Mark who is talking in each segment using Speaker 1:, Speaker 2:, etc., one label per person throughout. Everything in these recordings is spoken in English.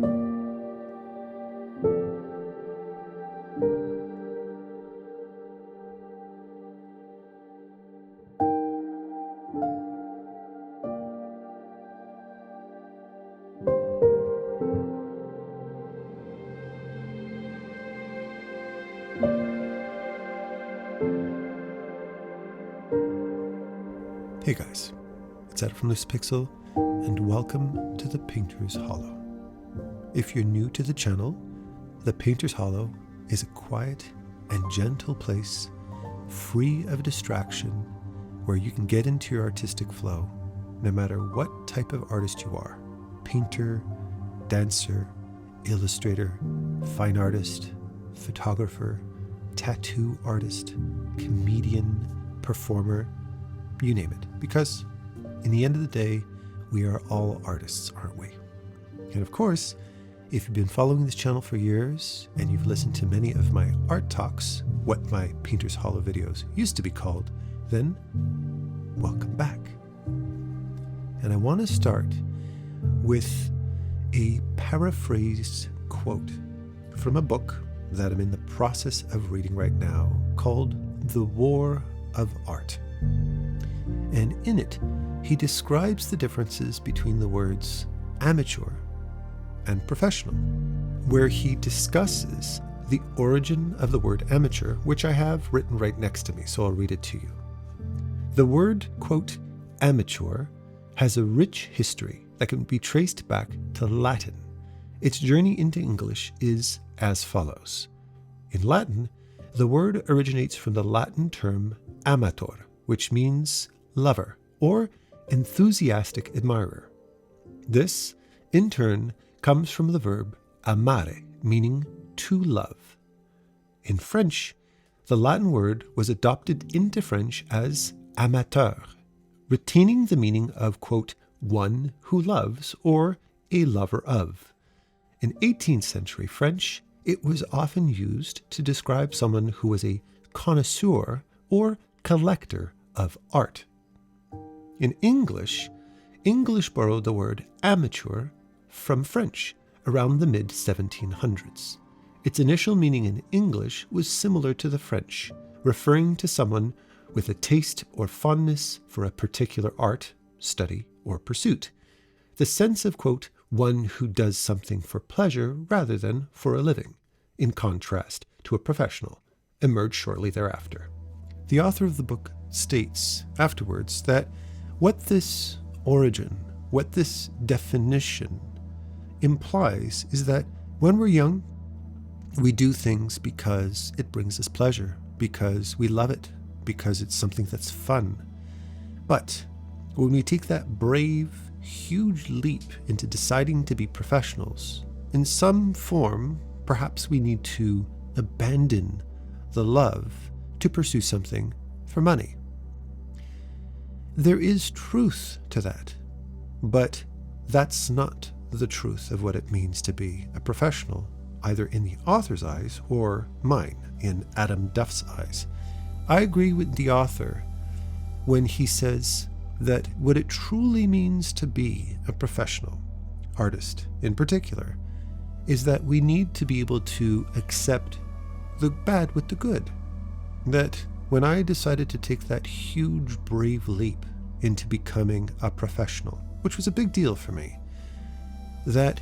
Speaker 1: Hey guys, it's Ed from Loose Pixel, and welcome to the Painter's Hollow. If you're new to the channel, the Painter's Hollow is a quiet and gentle place, free of distraction, where you can get into your artistic flow, no matter what type of artist you are: painter, dancer, illustrator, fine artist, photographer, tattoo artist, comedian, performer, you name it, because in the end of the day, we are all artists, aren't we? And of course, if you've been following this channel for years and you've listened to many of my art talks, what my Painter's Hollow videos used to be called, then welcome back. And I want to start with a paraphrased quote from a book that I'm in the process of reading right now called The War of Art. And in it, he describes the differences between the words amateur and professional, where he discusses the origin of the word amateur, which I have written right next to me, so I'll read it to you. The word, quote, amateur has a rich history that can be traced back to Latin. Its journey into English is as follows. In Latin, the word originates from the Latin term amator, which means lover or enthusiastic admirer. This, in turn, comes from the verb amare, meaning to love. In French, the Latin word was adopted into French as amateur, retaining the meaning of, quote, one who loves or a lover of. In 18th century French, it was often used to describe someone who was a connoisseur or collector of art. In English borrowed the word amateur from French around the mid-1700s. Its initial meaning in English was similar to the French, referring to someone with a taste or fondness for a particular art, study, or pursuit. The sense of, quote, one who does something for pleasure rather than for a living, in contrast to a professional, emerged shortly thereafter. The author of the book states afterwards that what this origin, what this definition implies is that when we're young, we do things because it brings us pleasure, because we love it, because it's something that's fun. But when we take that brave, huge leap into deciding to be professionals, in some form, perhaps we need to abandon the love to pursue something for money. There is truth to that, but that's not the truth of what it means to be a professional, either in the author's eyes or mine, in Adam Duff's eyes. I agree with the author when he says that what it truly means to be a professional artist in particular is that we need to be able to accept the bad with the good. That when I decided to take that huge, brave leap into becoming a professional, which was a big deal for me, that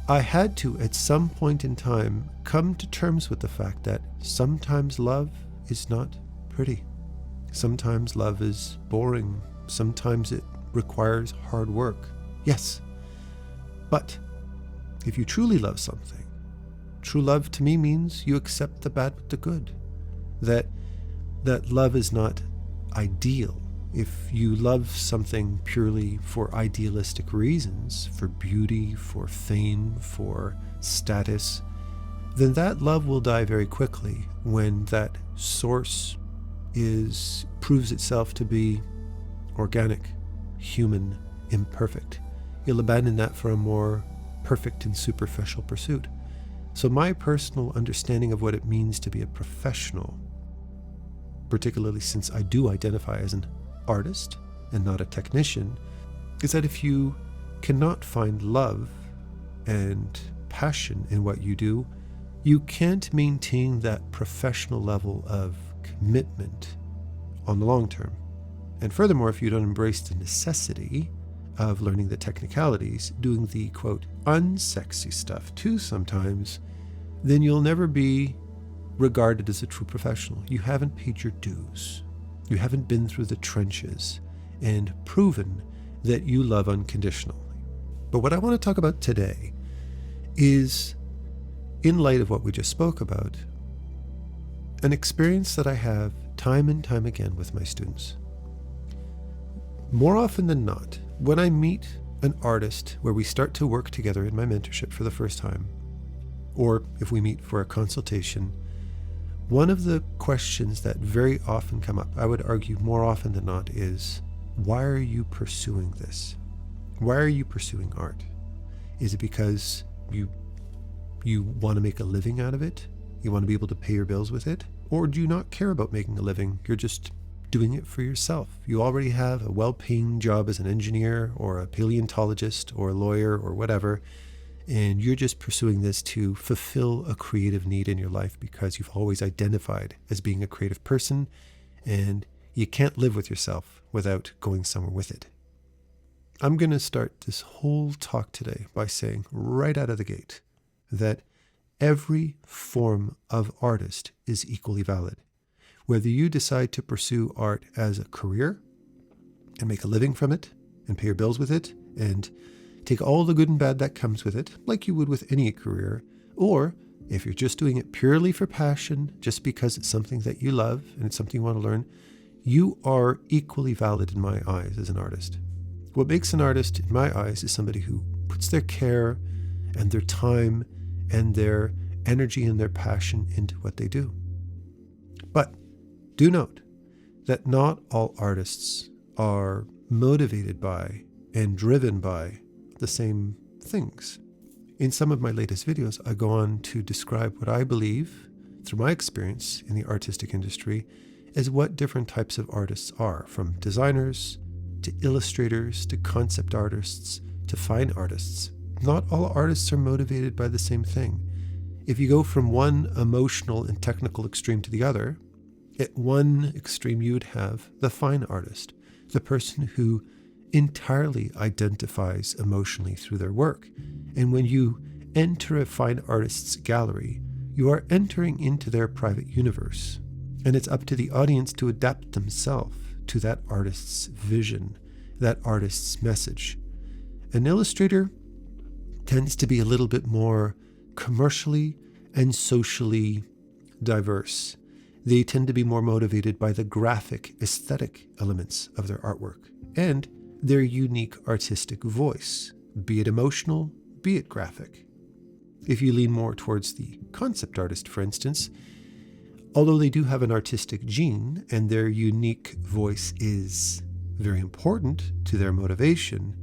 Speaker 1: I had to, at some point in time, come to terms with the fact that sometimes love is not pretty. Sometimes love is boring. Sometimes it requires hard work. Yes. But if you truly love something, true love to me means you accept the bad with the good. That love is not ideal. If you love something purely for idealistic reasons, for beauty, for fame, for status, then that love will die very quickly when that source proves itself to be organic, human, imperfect. You'll abandon that for a more perfect and superficial pursuit. So my personal understanding of what it means to be a professional, particularly since I do identify as an artist and not a technician, is that if you cannot find love and passion in what you do, you can't maintain that professional level of commitment on the long term. And furthermore, if you don't embrace the necessity of learning the technicalities, doing the quote unsexy stuff too sometimes, then you'll never be regarded as a true professional. You haven't paid your dues. You haven't been through the trenches and proven that you love unconditionally. But what I want to talk about today is, in light of what we just spoke about, an experience that I have time and time again with my students. More often than not, when I meet an artist where we start to work together in my mentorship for the first time, or if we meet for a consultation, one of the questions that very often come up, I would argue more often than not, is, why are you pursuing this? Why are you pursuing art? Is it because you want to make a living out of it? You want to be able to pay your bills with it? Or do you not care about making a living? You're just doing it for yourself. You already have a well-paying job as an engineer or a paleontologist or a lawyer or whatever, and you're just pursuing this to fulfill a creative need in your life because you've always identified as being a creative person, and you can't live with yourself without going somewhere with it. I'm going to start this whole talk today by saying right out of the gate that every form of artist is equally valid. Whether you decide to pursue art as a career and make a living from it and pay your bills with it and take all the good and bad that comes with it, like you would with any career, or if you're just doing it purely for passion, just because it's something that you love and it's something you want to learn, you are equally valid in my eyes as an artist. What makes an artist, in my eyes, is somebody who puts their care and their time and their energy and their passion into what they do. But do note that not all artists are motivated by and driven by the same things. In some of my latest videos, I go on to describe what I believe, through my experience in the artistic industry, as what different types of artists are, from designers to illustrators to concept artists to fine artists. Not all artists are motivated by the same thing. If you go from one emotional and technical extreme to the other, at one extreme you would have the fine artist, the person who entirely identifies emotionally through their work. And when you enter a fine artist's gallery, you are entering into their private universe. And it's up to the audience to adapt themselves to that artist's vision, that artist's message. An illustrator tends to be a little bit more commercially and socially diverse. They tend to be more motivated by the graphic, aesthetic elements of their artwork and their unique artistic voice, be it emotional, be it graphic. If you lean more towards the concept artist, for instance, although they do have an artistic gene and their unique voice is very important to their motivation,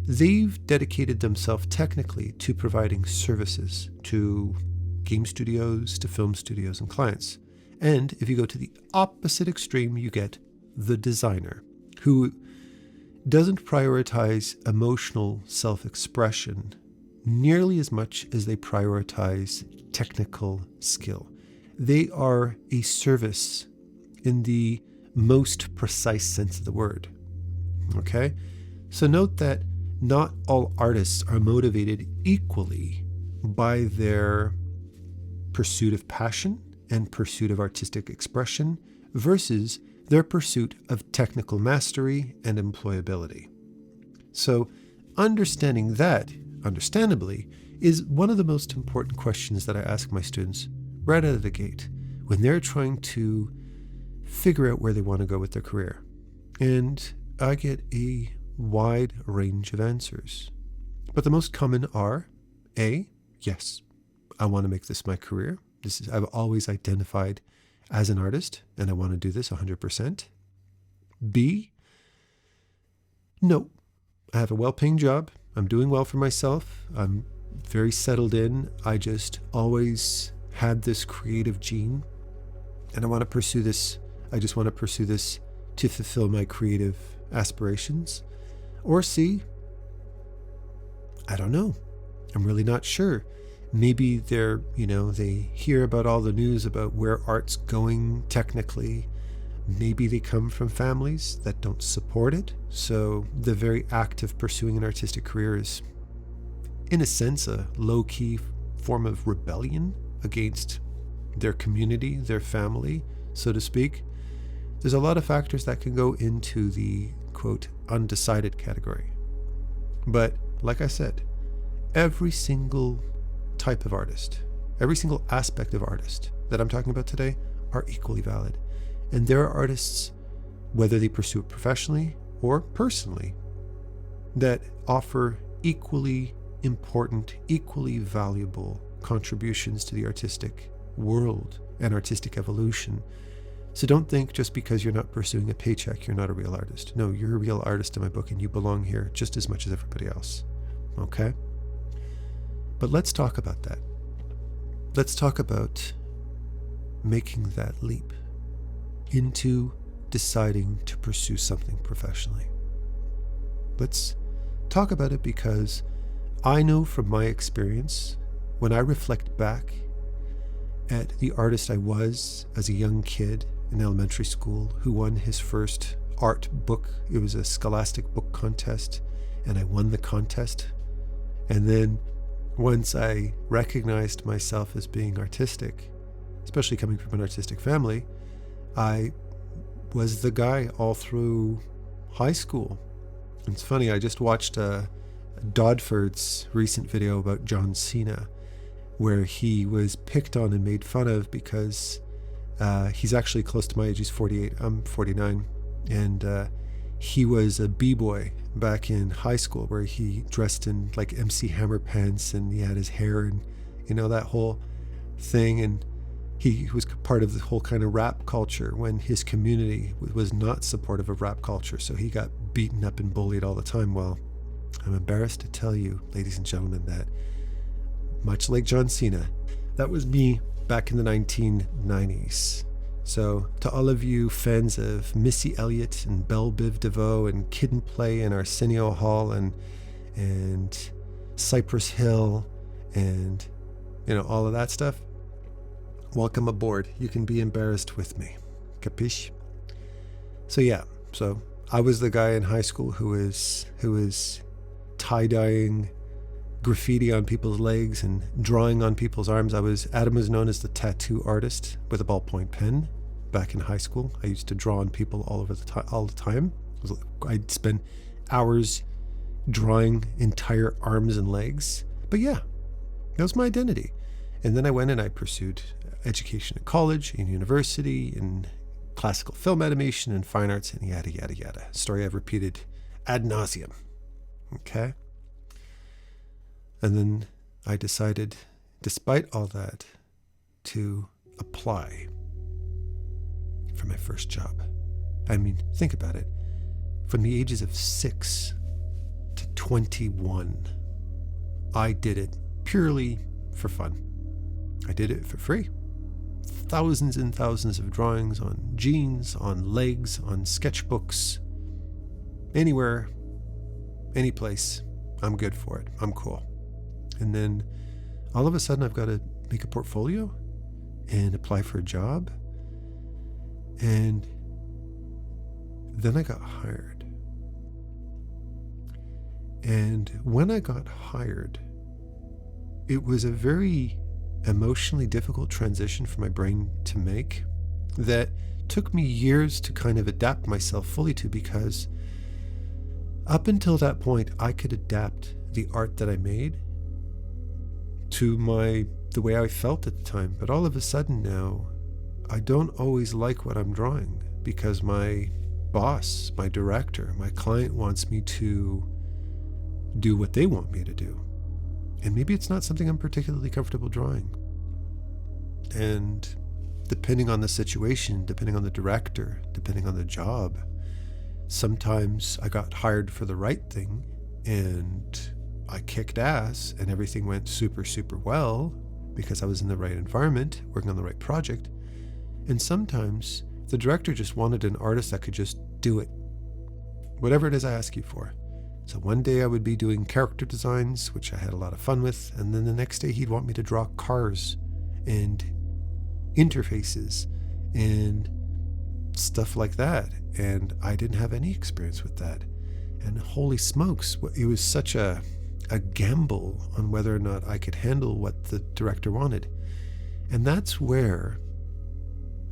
Speaker 1: they've dedicated themselves technically to providing services to game studios, to film studios and clients. And if you go to the opposite extreme, you get the designer, who doesn't prioritize emotional self-expression nearly as much as they prioritize technical skill. They are a service in the most precise sense of the word. Okay? So note that not all artists are motivated equally by their pursuit of passion and pursuit of artistic expression versus their pursuit of technical mastery and employability. So understanding that, understandably, is one of the most important questions that I ask my students right out of the gate when they're trying to figure out where they want to go with their career. And I get a wide range of answers. But the most common are A, yes, I want to make this my career. I've always identified as an artist, and I want to do this 100%. B, no, I have a well-paying job. I'm doing well for myself. I'm very settled in. I just always had this creative gene, and I want to pursue this. I just want to pursue this to fulfill my creative aspirations. Or C, I don't know. I'm really not sure. Maybe they hear about all the news about where art's going technically. Maybe they come from families that don't support it. So the very act of pursuing an artistic career is, in a sense, a low-key form of rebellion against their community, their family, so to speak. There's a lot of factors that can go into the, quote, undecided category. But like I said, every single type of artist, every single aspect of artist that I'm talking about today are equally valid. And there are artists, whether they pursue it professionally or personally, that offer equally important, equally valuable contributions to the artistic world and artistic evolution. So don't think just because you're not pursuing a paycheck, you're not a real artist. No, you're a real artist in my book, and you belong here just as much as everybody else. Okay? But let's talk about that. Let's talk about making that leap into deciding to pursue something professionally. Let's talk about it because I know from my experience, when I reflect back at the artist I was as a young kid in elementary school who won his first art book. It was a scholastic book contest, and I won the contest. And then once I recognized myself as being artistic, especially coming from an artistic family, I was the guy all through high school. It's funny, I just watched Dodford's recent video about John Cena, where he was picked on and made fun of because he's actually close to my age. He's 48, I'm 49. And he was a b-boy back in high school, where he dressed in like MC Hammer pants, and he had his hair and, that whole thing. And he was part of the whole kind of rap culture when his community was not supportive of rap culture. So he got beaten up and bullied all the time. Well, I'm embarrassed to tell you, ladies and gentlemen, that much like John Cena, that was me back in the 1990s. So to all of you fans of Missy Elliott and Belle Biv DeVoe and Kid and Play and Arsenio Hall and Cypress Hill and all of that stuff, welcome aboard. You can be embarrassed with me. Capiche? So I was the guy in high school who was tie-dyeing graffiti on people's legs and drawing on people's arms. Adam was known as the tattoo artist with a ballpoint pen back in high school. I used to draw on people all the time. I'd spend hours drawing entire arms and legs. But yeah, that was my identity. And then I went and I pursued education at college, in university, in classical film animation and fine arts, and yada, yada, yada. Story I've repeated ad nauseum. Okay? And then I decided, despite all that, to apply for my first job. I mean, think about it. From the ages of 6 to 21, I did it purely for fun. I did it for free. Thousands and thousands of drawings on jeans, on legs, on sketchbooks. Anywhere, any place, I'm good for it. I'm cool. And then all of a sudden I've got to make a portfolio and apply for a job. And then I got hired. And when I got hired, it was a very emotionally difficult transition for my brain to make that took me years to kind of adapt myself fully to, because up until that point, I could adapt the art that I made to the way I felt at the time. But all of a sudden now, I don't always like what I'm drawing because my boss, my director, my client wants me to do what they want me to do. And maybe it's not something I'm particularly comfortable drawing. And depending on the situation, depending on the director, depending on the job, sometimes I got hired for the right thing and I kicked ass and everything went super, super well because I was in the right environment, working on the right project. And sometimes the director just wanted an artist that could just do it. Whatever it is I ask you for. So one day I would be doing character designs, which I had a lot of fun with, and then the next day he'd want me to draw cars and interfaces and stuff like that. And I didn't have any experience with that. And holy smokes, it was such a gamble on whether or not I could handle what the director wanted. And that's where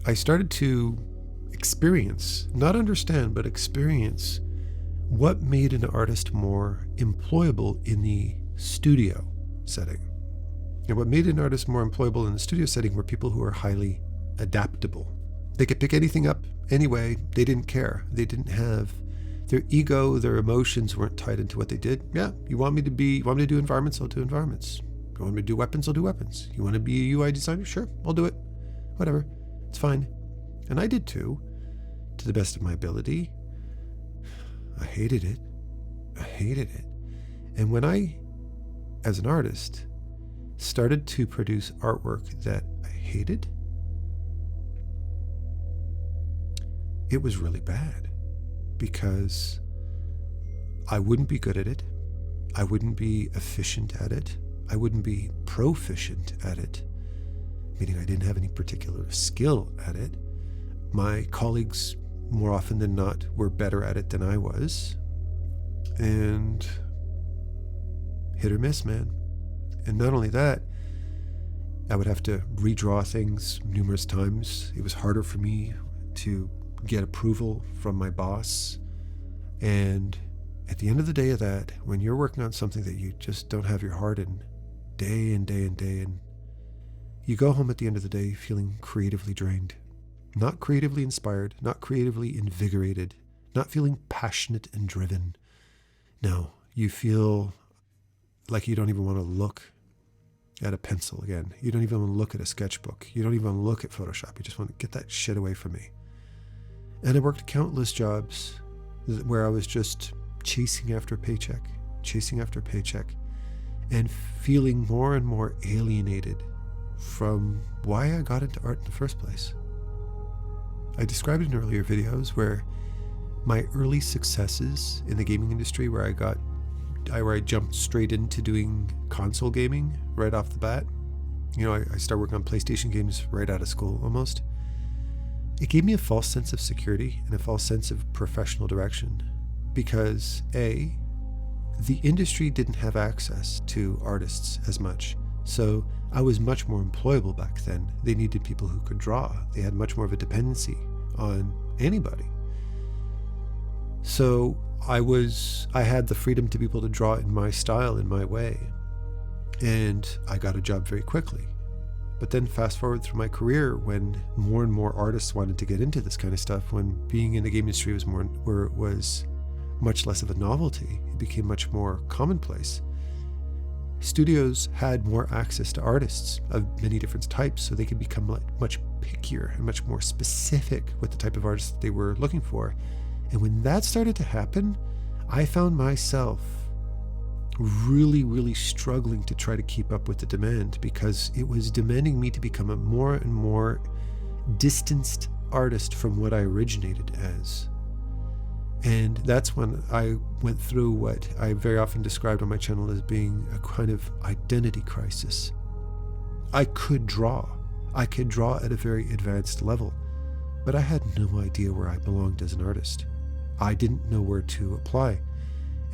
Speaker 1: I started to experience, not understand, but experience what made an artist more employable in the studio setting. And what made an artist more employable in the studio setting were people who were highly adaptable. They could pick anything up anyway. They didn't care. They didn't have their ego, their emotions weren't tied into what they did. Yeah, you want me to do environments? I'll do environments. You want me to do weapons? I'll do weapons. You want to be a UI designer? Sure, I'll do it. Whatever. It's fine. And I did too, to the best of my ability. I hated it. And when I, as an artist, started to produce artwork that I hated, it was really bad, because I wouldn't be good at it. I wouldn't be efficient at it. I wouldn't be proficient at it, meaning I didn't have any particular skill at it. My colleagues, more often than not, were better at it than I was. And hit or miss, man. And not only that, I would have to redraw things numerous times. It was harder for me to get approval from my boss. And at the end of the day of that, when you're working on something that you just don't have your heart in, day and day and day, and you go home at the end of the day feeling creatively drained, not creatively inspired, not creatively invigorated, not feeling passionate and driven. No, you feel like you don't even want to look at a pencil again. You don't even want to look at a sketchbook. You don't even want to look at Photoshop. You just want to get that shit away from me. And I worked countless jobs where I was just chasing after paycheck, and feeling more and more alienated from why I got into art in the first place. I described in earlier videos where my early successes in the gaming industry, where I jumped straight into doing console gaming right off the bat. I started working on PlayStation games right out of school almost. It gave me a false sense of security and a false sense of professional direction, because A, the industry didn't have access to artists as much. So I was much more employable back then. They needed people who could draw. They had much more of a dependency on anybody. So I had the freedom to be able to draw in my style, in my way. And I got a job very quickly. But then fast forward through my career, when more and more artists wanted to get into this kind of stuff, when being in the game industry was much less of a novelty, it became much more commonplace. Studios had more access to artists of many different types, so they could become much pickier and much more specific with the type of artists that they were looking for. And when that started to happen, I found myself really, really struggling to try to keep up with the demand, because it was demanding me to become a more and more distanced artist from what I originated as. And that's when I went through what I very often described on my channel as being a kind of identity crisis. I could draw at a very advanced level, but I had no idea where I belonged as an artist. I didn't know where to apply.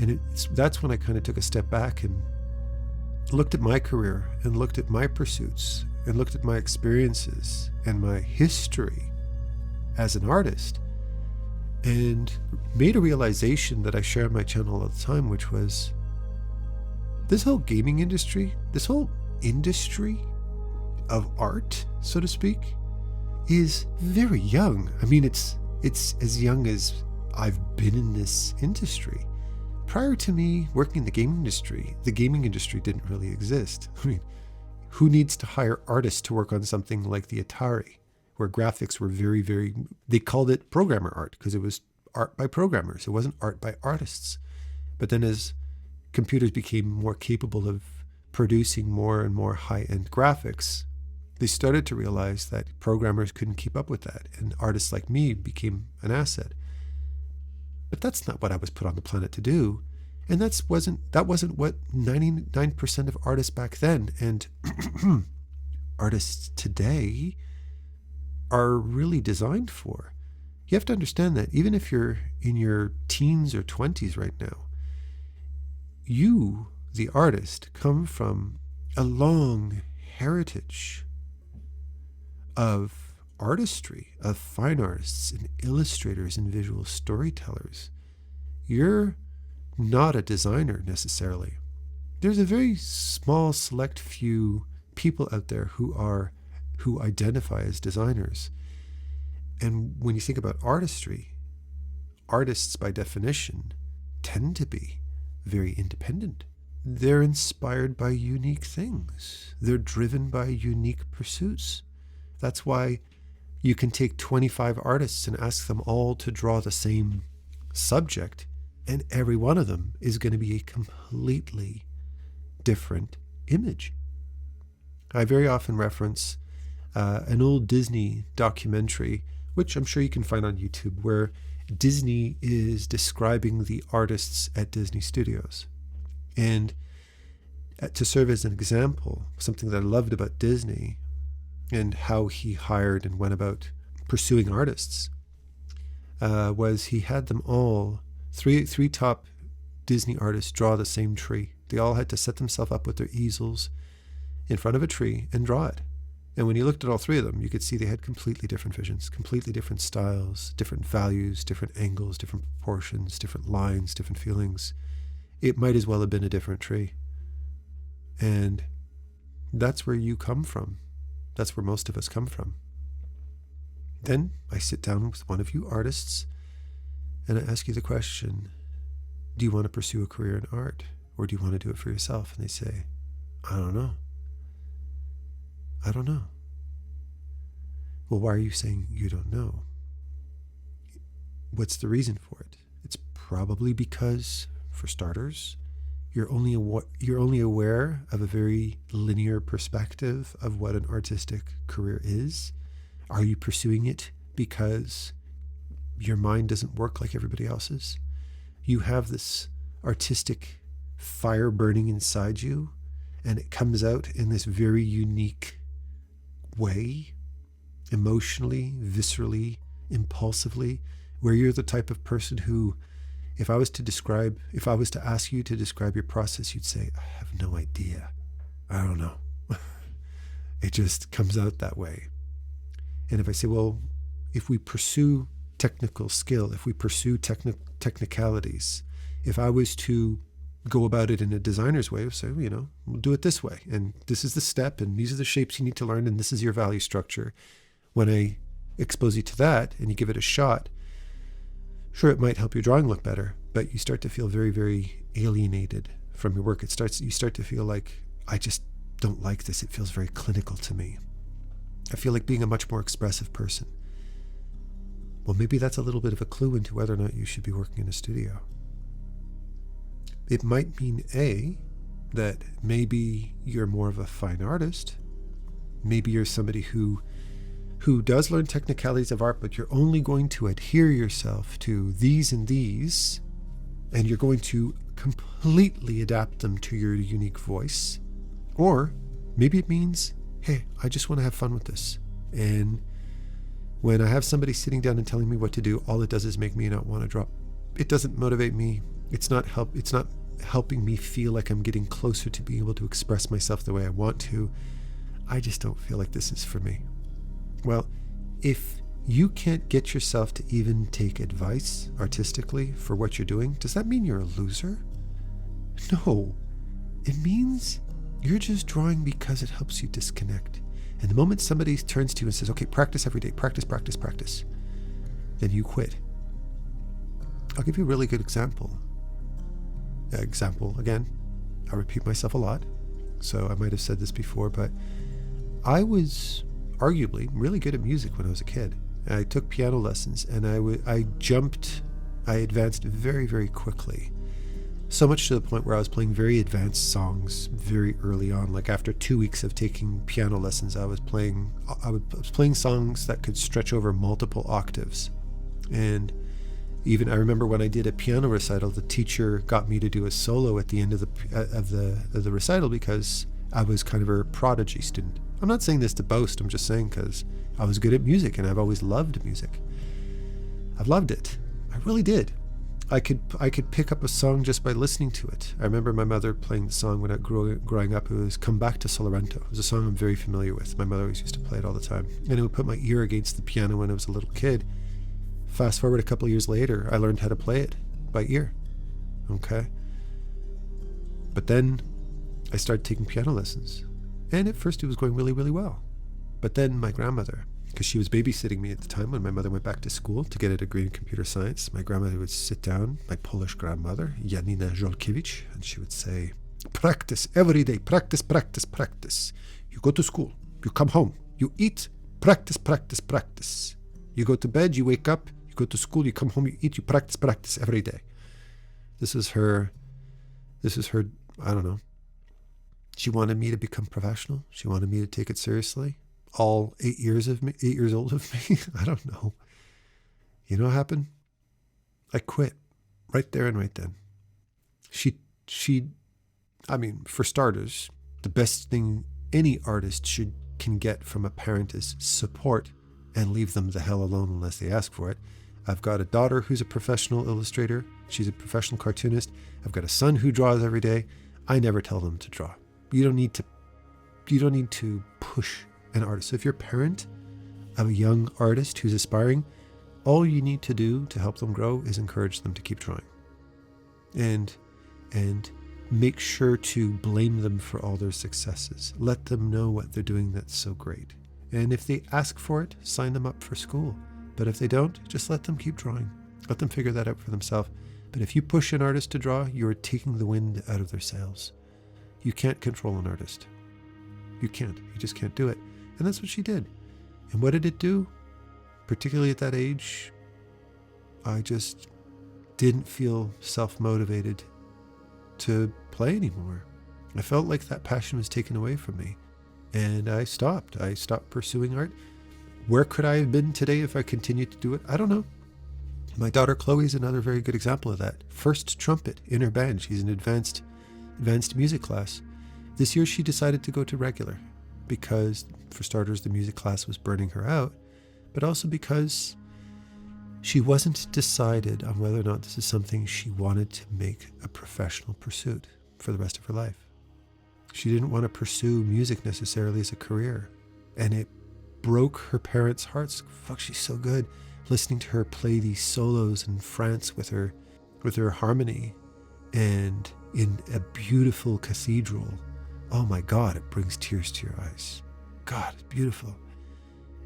Speaker 1: And that's when I kind of took a step back and looked at my career and looked at my pursuits and looked at my experiences and my history as an artist, and made a realization that I share on my channel all the time, which was this whole gaming industry, this whole industry of art, so to speak, is very young. I mean, it's as young as I've been in this industry. Prior to me working in the gaming industry didn't really exist. I mean, who needs to hire artists to work on something like the Atari, where graphics were very, very, they called it programmer art because it was art by programmers. It wasn't art by artists. But then as computers became more capable of producing more and more high-end graphics, they started to realize that programmers couldn't keep up with that, and artists like me became an asset. But that's not what I was put on the planet to do. And that wasn't what 99% of artists back then and artists today are really designed for. You have to understand that even if you're in your teens or 20s right now, you, the artist, come from a long heritage of artistry, of fine artists and illustrators and visual storytellers. You're not a designer necessarily. There's a very small select few people out there who identify as designers. And when you think about artistry, artists by definition tend to be very independent. They're inspired by unique things. They're driven by unique pursuits. That's why you can take 25 artists and ask them all to draw the same subject, and every one of them is going to be a completely different image. I very often reference an old Disney documentary, which I'm sure you can find on YouTube, where Disney is describing the artists at Disney Studios. And to serve as an example, something that I loved about Disney and how he hired and went about pursuing artists was he had them all, three top Disney artists, draw the same tree. They all had to set themselves up with their easels in front of a tree and draw it. And when you looked at all three of them, you could see they had completely different visions, completely different styles, different values, different angles, different proportions, different lines, different feelings. It might as well have been a different tree. And that's where you come from. That's where most of us come from. Then I sit down with one of you artists and I ask you the question, do you want to pursue a career in art, or do you want to do it for yourself? And they say, I don't know. I don't know. Well, why are you saying you don't know? What's the reason for it? It's probably because, for starters, you're only aware of a very linear perspective of what an artistic career is. Are you pursuing it because your mind doesn't work like everybody else's? You have this artistic fire burning inside you, and it comes out in this very unique way, emotionally, viscerally, impulsively, where you're the type of person who, if I was to ask you to describe your process, you'd say, I have no idea. I don't know. It just comes out that way. And if I say, well, if we pursue technical skill, if we pursue technicalities, if I was to go about it in a designer's way, say, we'll do it this way, and this is the step, and these are the shapes you need to learn, and this is your value structure. When I expose you to that and you give it a shot, sure, it might help your drawing look better, but you start to feel very, very alienated from your work. You start to feel like, I just don't like this. It feels very clinical to me. I feel like being a much more expressive person. Well, maybe that's a little bit of a clue into whether or not you should be working in a studio. It might mean A, that maybe you're more of a fine artist. Maybe you're somebody who does learn technicalities of art, but you're only going to adhere yourself to these and these, and you're going to completely adapt them to your unique voice. Or maybe it means, hey, I just want to have fun with this. And when I have somebody sitting down and telling me what to do, all it does is make me not want to draw. It doesn't motivate me. It's not helping me feel like I'm getting closer to being able to express myself the way I want to. I just don't feel like this is for me. Well, if you can't get yourself to even take advice artistically for what you're doing, does that mean you're a loser? No. It means you're just drawing because it helps you disconnect. And the moment somebody turns to you and says, okay, practice every day, practice, then you quit. I'll give you a really good example. Again, I repeat myself a lot, so I might have said this before, but I was arguably really good at music when I was a kid. I took piano lessons, and I advanced very, very quickly. So much to the point where I was playing very advanced songs very early on. Like after 2 weeks of taking piano lessons, I was playing songs that could stretch over multiple octaves. And Even I remember when I did a piano recital, the teacher got me to do a solo at the end of the recital because I was kind of a prodigy student. I'm not saying this to boast. I'm just saying because I was good at music and I've always loved music. I've loved it. I really did. I could pick up a song just by listening to it. I remember my mother playing the song when I growing up. It was "Come Back to Solorento." It was a song I'm very familiar with. My mother always used to play it all the time, and it would put my ear against the piano when I was a little kid. Fast forward a couple of years later, I learned how to play it by ear. Okay. But then I started taking piano lessons, and at first it was going really, really well. But then my grandmother, because she was babysitting me at the time when my mother went back to school to get a degree in computer science, my grandmother would sit down, my Polish grandmother, Janina Żolkiewicz, and she would say, "Practice every day, practice, practice, practice. You go to school, you come home, you eat, practice, practice, practice. You go to bed, you wake up, you go to school, you come home, you eat, you practice, practice every day." This is her, I don't know. She wanted me to become professional. She wanted me to take it seriously. All 8 years old of me. I don't know. You know what happened? I quit right there and right then. I mean, for starters, the best thing any artist can get from a parent is support, and leave them the hell alone unless they ask for it. I've got a daughter who's a professional illustrator. She's a professional cartoonist. I've got a son who draws every day. I never tell them to draw. You don't need to push an artist. So if you're a parent of a young artist who's aspiring, all you need to do to help them grow is encourage them to keep trying. And make sure to blame them for all their successes. Let them know what they're doing that's so great. And if they ask for it, sign them up for school. But if they don't, just let them keep drawing. Let them figure that out for themselves. But if you push an artist to draw, you're taking the wind out of their sails. You can't control an artist. You can't. You just can't do it. And that's what she did. And what did it do? Particularly at that age, I just didn't feel self-motivated to play anymore. I felt like that passion was taken away from me. And I stopped. I stopped pursuing art. Where could I have been today if I continued to do it? I don't know. My daughter Chloe is another very good example of that. First trumpet in her band. She's in advanced music class. This year she decided to go to regular because, for starters, the music class was burning her out, but also because she wasn't decided on whether or not this is something she wanted to make a professional pursuit for the rest of her life. She didn't want to pursue music necessarily as a career. And it broke her parents' hearts. Fuck, she's so good. Listening to her play these solos in France with her harmony and in a beautiful cathedral. Oh my God, it brings tears to your eyes. God, it's beautiful.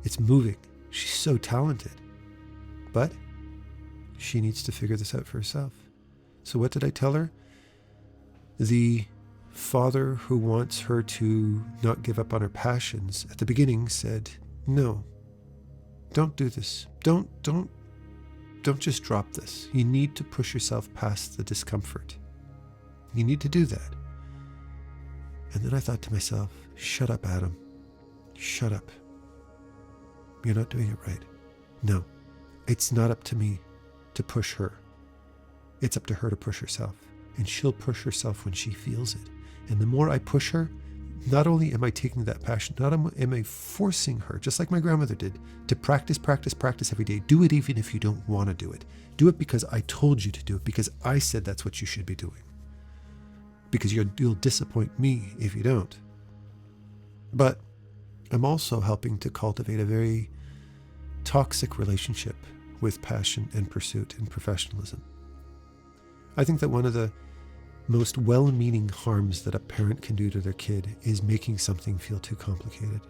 Speaker 1: It's moving. She's so talented. But she needs to figure this out for herself. So what did I tell her? The father who wants her to not give up on her passions at the beginning said, "No, don't do this. Don't just drop this. You need to push yourself past the discomfort. You need to do that." And then I thought to myself, shut up, Adam. Shut up. You're not doing it right. No, it's not up to me to push her. It's up to her to push herself. And she'll push herself when she feels it. And the more I push her, not only am I taking that passion, not am I forcing her, just like my grandmother did, to practice, practice, practice every day. Do it even if you don't want to do it. Do it because I told you to do it, because I said that's what you should be doing. Because you'll disappoint me if you don't. But I'm also helping to cultivate a very toxic relationship with passion and pursuit and professionalism. I think that one of the most well-meaning harms that a parent can do to their kid is making something feel too complicated.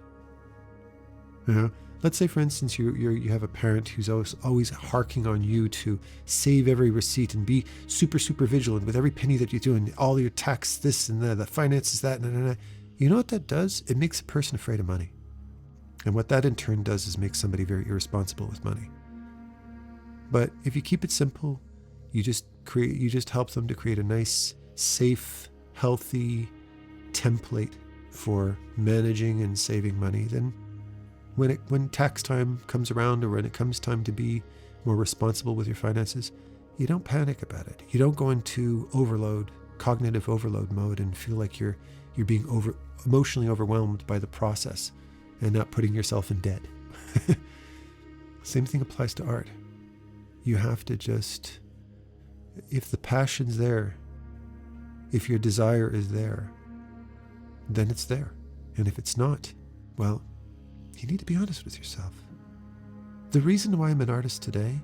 Speaker 1: You know, let's say, for instance, you have a parent who's always harking on you to save every receipt and be super, super vigilant with every penny that you do and all your tax, this and that, the finances, that, and. You know what that does? It makes a person afraid of money. And what that in turn does is make somebody very irresponsible with money. But if you keep it simple, you just help them to create a nice, safe, healthy template for managing and saving money. Then when tax time comes around, or when it comes time to be more responsible with your finances, you don't panic about it. You don't go into cognitive overload mode and feel like you're being emotionally overwhelmed by the process and not putting yourself in debt. Same thing applies to art. You have to just, if the passion's there, if your desire is there, then it's there. And if it's not, well, you need to be honest with yourself. The reason why I'm an artist today,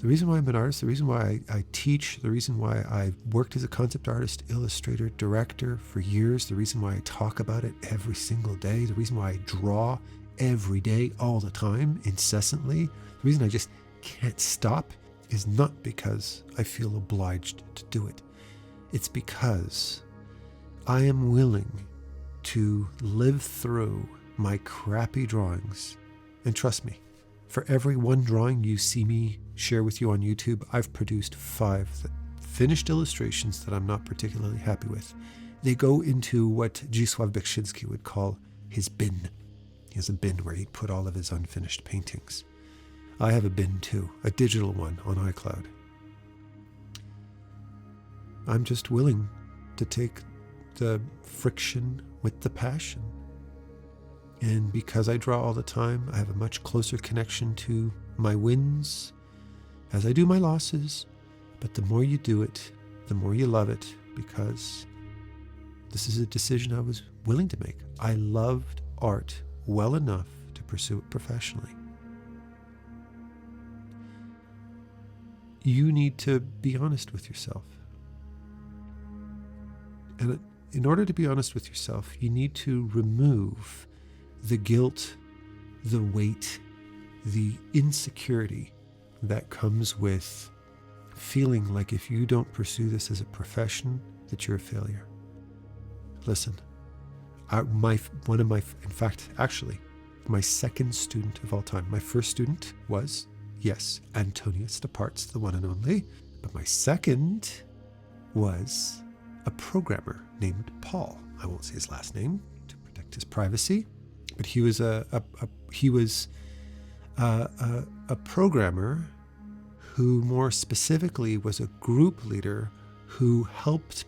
Speaker 1: the reason why I teach, the reason why I've worked as a concept artist, illustrator, director for years, the reason why I talk about it every single day, the reason why I draw every day, all the time, incessantly, the reason I just can't stop is not because I feel obliged to do it. It's because I am willing to live through my crappy drawings. And trust me, for every one drawing you see me share with you on YouTube, I've produced 5 finished illustrations that I'm not particularly happy with. They go into what Zdzisław Beksiński would call his bin. He has a bin where he'd put all of his unfinished paintings. I have a bin too, a digital one on iCloud. I'm just willing to take the friction with the passion. And because I draw all the time, I have a much closer connection to my wins as I do my losses. But the more you do it, the more you love it, because this is a decision I was willing to make. I loved art well enough to pursue it professionally. You need to be honest with yourself. And in order to be honest with yourself, you need to remove the guilt, the weight, the insecurity that comes with feeling like if you don't pursue this as a profession, that you're a failure. Listen, my second student of all time. My first student was, yes, Antonia Stappaerts, the one and only. But my second was a programmer named Paul. I won't say his last name to protect his privacy, but he was a programmer who more specifically was a group leader who helped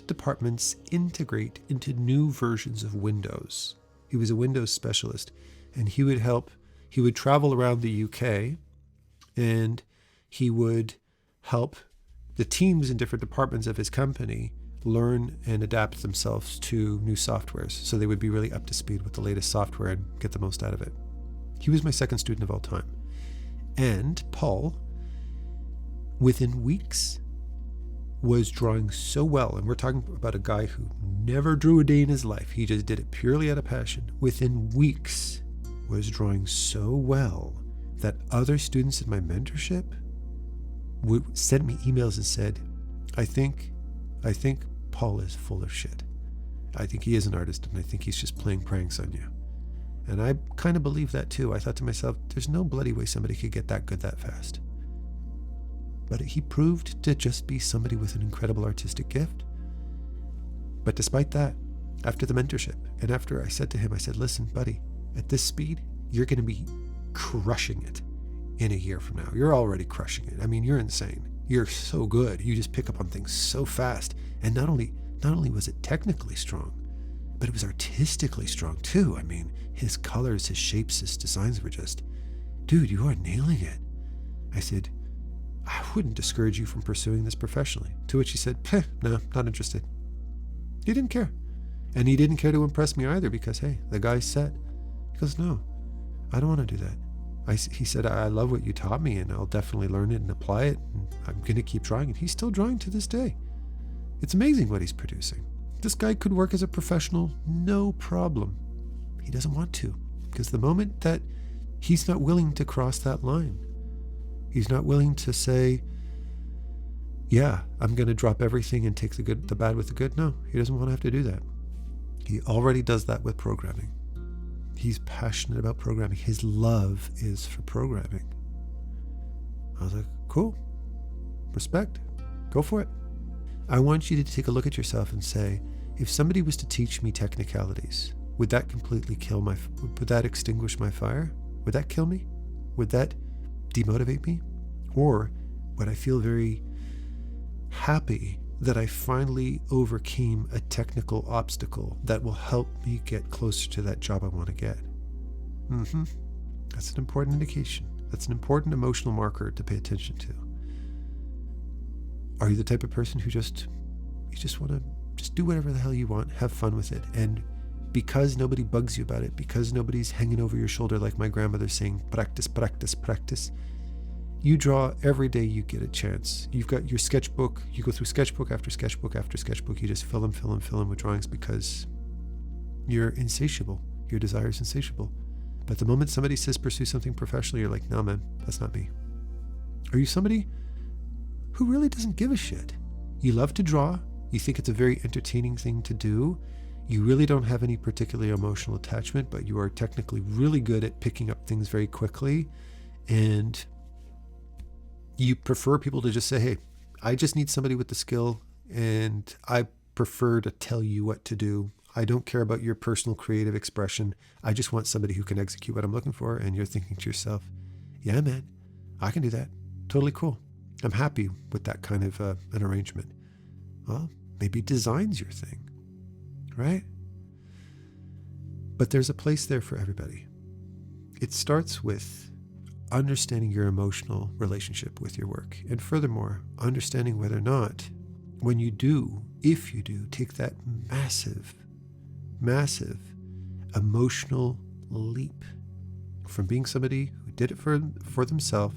Speaker 1: departments integrate into new versions of Windows. He was a Windows specialist, and he would travel around the UK, and he would help the teams in different departments of his company learn and adapt themselves to new softwares, so they would be really up to speed with the latest software and get the most out of it. He was my second student of all time. And Paul, within weeks, was drawing so well, and we're talking about a guy who never drew a day in his life. He just did it purely out of passion. Within weeks, was drawing so well that other students in my mentorship would send me emails and said, I think Paul is full of shit. I think he is an artist, and I think he's just playing pranks on you. And I kind of believe that too. I thought to myself, there's no bloody way somebody could get that good that fast. But he proved to just be somebody with an incredible artistic gift. But despite that, after the mentorship, and after I said to him, I said, listen, buddy, at this speed, you're going to be crushing it in a year from now. You're already crushing it. I mean, you're insane. You're so good. You just pick up on things so fast. And not only was it technically strong, but it was artistically strong too. I mean, his colors, his shapes, his designs were just, dude, you are nailing it. I said, I wouldn't discourage you from pursuing this professionally. To which he said, no, not interested. He didn't care. And he didn't care to impress me either because, hey, the guy's set. He goes, no, I don't want to do that. He said, I love what you taught me, and I'll definitely learn it and apply it, and I'm going to keep drawing. And he's still drawing to this day. It's amazing what he's producing. This guy could work as a professional, no problem. He doesn't want to, because the moment that he's not willing to cross that line, he's not willing to say, yeah, I'm going to drop everything and take the good, the bad with the good. No, he doesn't want to have to do that. He already does that with programming. He's passionate about programming. His love is for programming. I was like, cool. Respect. Go for it. I want you to take a look at yourself and say, if somebody was to teach me technicalities, would that completely would that extinguish my fire? Would that kill me? Would that demotivate me? Or would I feel very happy that I finally overcame a technical obstacle that will help me get closer to that job I want to get? That's an important indication. That's an important emotional marker to pay attention to. Are you the type of person who you just want to just do whatever the hell you want, have fun with it, and because nobody bugs you about it, because nobody's hanging over your shoulder like my grandmother saying, practice, practice, practice, you draw every day you get a chance. You've got your sketchbook, you go through sketchbook after sketchbook after sketchbook, you just fill them with drawings because you're insatiable. Your desire is insatiable. But the moment somebody says pursue something professionally, you're like, no man, that's not me. Are you somebody who really doesn't give a shit? You love to draw, you think it's a very entertaining thing to do, you really don't have any particular emotional attachment, but you are technically really good at picking up things very quickly, and you prefer people to just say, hey, I just need somebody with the skill, and I prefer to tell you what to do. I don't care about your personal creative expression. I just want somebody who can execute what I'm looking for. And you're thinking to yourself, yeah, man, I can do that. Totally cool. I'm happy with that kind of an arrangement. Well, maybe design's your thing, right? But there's a place there for everybody. It starts with understanding your emotional relationship with your work. And furthermore, understanding whether or not, when you do, if you do, take that massive emotional leap from being somebody who did it for themselves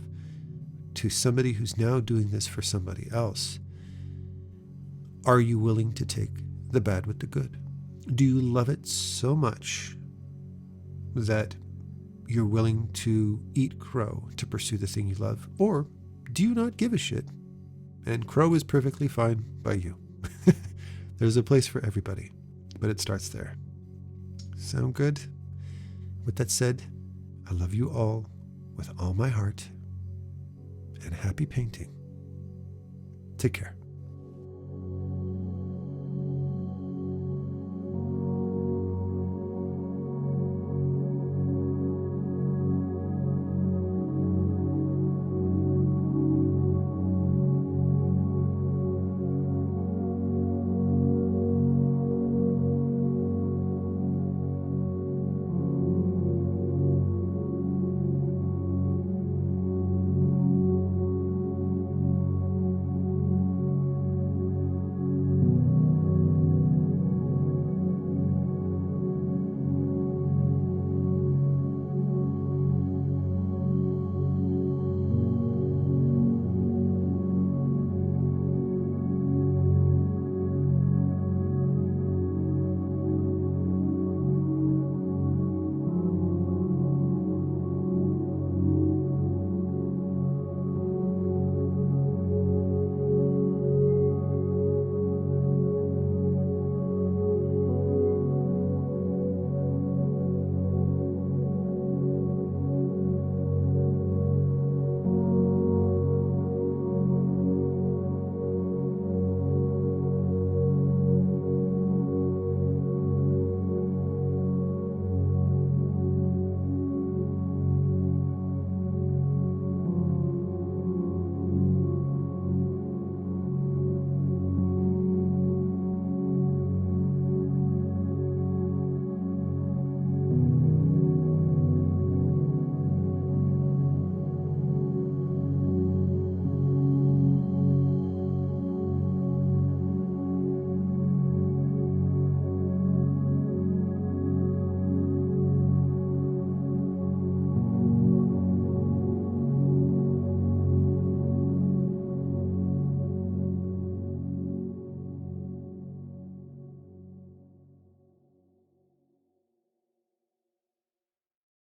Speaker 1: to somebody who's now doing this for somebody else. Are you willing to take the bad with the good? Do you love it so much that you're willing to eat crow to pursue the thing you love? Or do you not give a shit? And crow is perfectly fine by you. There's a place for everybody, but it starts there. Sound good? With that said, I love you all with all my heart, and happy painting. Take care.